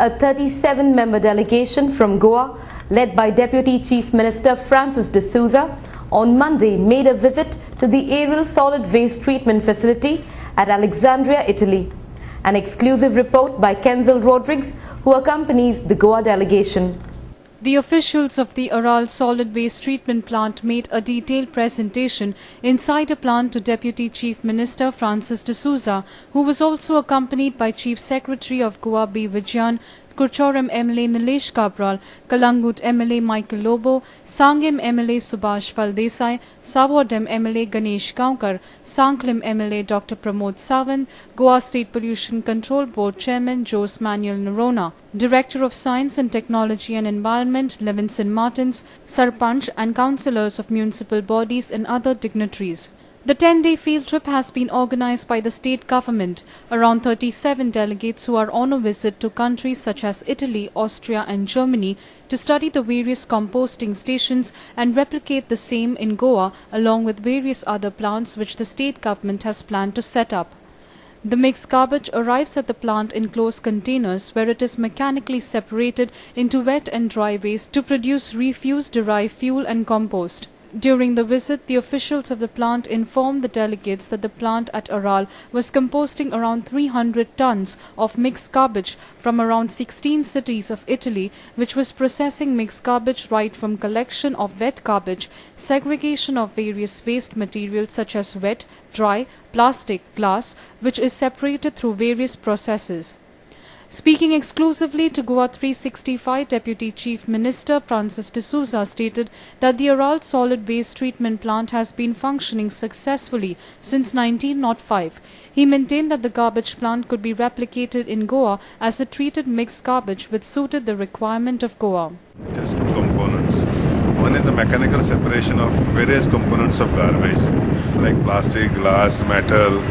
A 37-member delegation from Goa, led by Deputy Chief Minister Francis D'Souza, on Monday made a visit to the aerial solid waste treatment facility at Alexandria, Italy. An exclusive report by Kenzel Rodrigues, who accompanies the Goa delegation. The officials of the Aral Solid Waste Treatment Plant made a detailed presentation inside a plant to Deputy Chief Minister Francis D'Souza, who was also accompanied by Chief Secretary of Goa B. Vijayan, Kurchoram MLA Nilesh Cabral, Kalangut MLA Michael Lobo, Sangim MLA Subhash Faldesai, Savodem MLA Ganesh Gaonkar, Sanglim MLA Dr. Pramod Sawant, Goa State Pollution Control Board Chairman Jose Manuel Noronha, Director of Science and Technology and Environment Levinson Martins, Sarpanch and councillors of municipal bodies and other dignitaries. The 10-day field trip has been organized by the state government. Around 37 delegates who are on a visit to countries such as Italy, Austria and Germany to study the various composting stations and replicate the same in Goa, along with various other plants which the state government has planned to set up. The mixed garbage arrives at the plant in closed containers where it is mechanically separated into wet and dry waste to produce refuse-derived fuel and compost. During the visit, the officials of the plant informed the delegates that the plant at Aral was composting around 300 tons of mixed garbage from around 16 cities of Italy, which was processing mixed garbage right from collection of wet garbage, segregation of various waste materials such as wet, dry, plastic, glass, which is separated through various processes. Speaking exclusively to Goa 365, Deputy Chief Minister Francis D'Souza stated that the Aral Solid Waste Treatment Plant has been functioning successfully since 1905. He maintained that the garbage plant could be replicated in Goa as it treated mixed garbage which suited the requirement of Goa. Just two components. One is the mechanical separation of various components of garbage like plastic, glass, metal,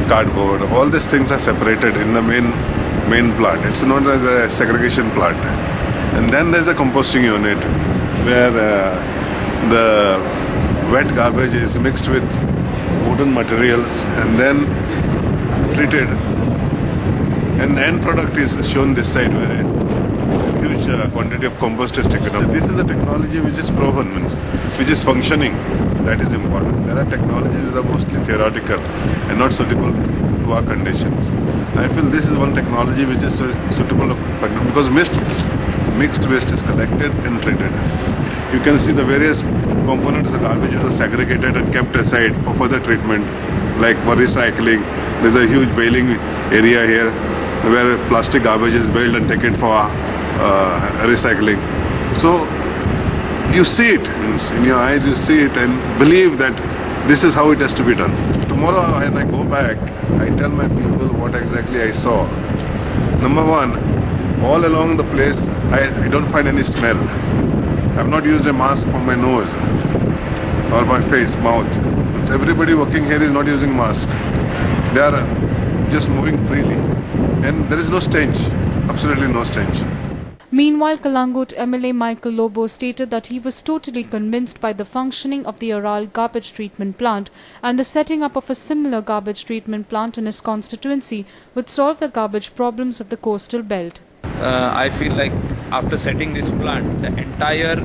cardboard. All these things are separated in the main plant. It's known as a segregation plant. And then there's the composting unit where the wet garbage is mixed with wooden materials and then treated. And the end product is shown this side where a huge quantity of compost is taken up. This is a technology which is proven, which is functioning. That is important. There are technologies which are mostly theoretical and not suitable to our conditions. I feel this is one technology which is suitable because mixed waste is collected and treated. You can see the various components of garbage are segregated and kept aside for further treatment, like for recycling. There's a huge baling area here where plastic garbage is baled and taken for recycling. So you see it in your eyes, you see it and believe that this is how it has to be done. Tomorrow when I go back, I tell my people what exactly I saw. Number one, all along the place, I don't find any smell. I've not used a mask for my nose or my face, mouth. So everybody working here is not using mask. They are just moving freely. And there is no stench, absolutely no stench. Meanwhile, Kalangut MLA Michael Lobo stated that he was totally convinced by the functioning of the Aral garbage treatment plant and the setting up of a similar garbage treatment plant in his constituency would solve the garbage problems of the coastal belt. I feel like after setting this plant, the entire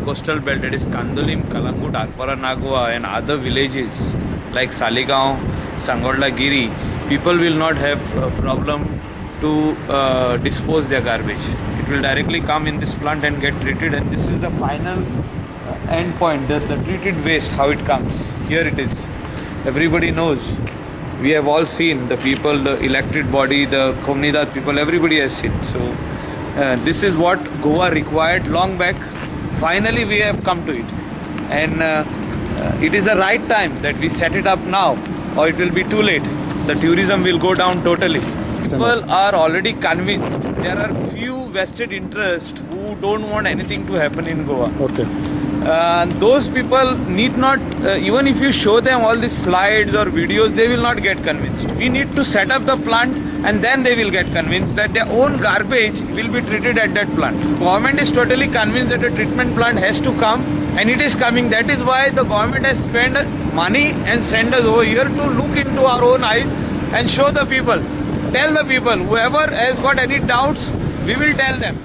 coastal belt, that is Kandolim, Kalangut, Arpara Nagwa and other villages like Saligaon, Sangodla Giri, people will not have a problem to dispose their garbage. It will directly come in this plant and get treated, and this is the final end point, the treated waste, how it comes. Here it is. Everybody knows. We have all seen the people, the elected body, the Komunidad people, everybody has seen. So this is what Goa required long back. Finally we have come to it. And it is the right time that we set it up now, or it will be too late. The tourism will go down totally. People are already convinced. There are few vested interests who don't want anything to happen in Goa. Okay. Those people need not, even if you show them all these slides or videos, they will not get convinced. We need to set up the plant and then they will get convinced that their own garbage will be treated at that plant. Government is totally convinced that a treatment plant has to come, and it is coming. That is why the government has spent money and sent us over here to look into our own eyes and show the people tell the people, whoever has got any doubts, we will tell them.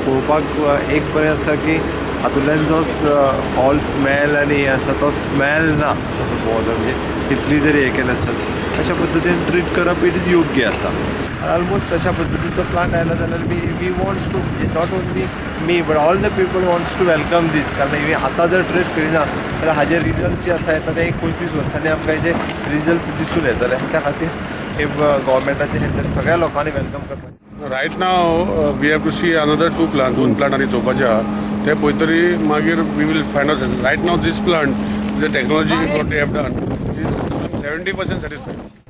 पळोवपाक एक बरें आसा की हातूंतल्यान जो fall smell आनी हें आसा तो स्मेल ना असो पळोवना म्हणजे कितली जरी हें केलें आसत अशा पद्दतीन ट्रीट करप इट इज योग्य आसा ऑलमोस्ट अशा पद्दतीचो प्लान आयला जाल्यार we wants to not only me but all the people wants to welcome दीस कारण ही आतां जर ट्रेस करिना जाल्यार हाजे रिजल्ट्स जे आसा येता ते 25 वर्सांनी आमकां हेजे रिजल्ट्स दिसून येतले त्या खातीर गव्हर्मेंटाचे हे सगळ्या लोकांनी वेलकम करपाचें. Right now, we have to see another 2 plants, one plant आणि चोवपाचे आहा ते पळयतरी मागीर we will find out. Right now, this plant, the technology what they have done is 70% satisfied.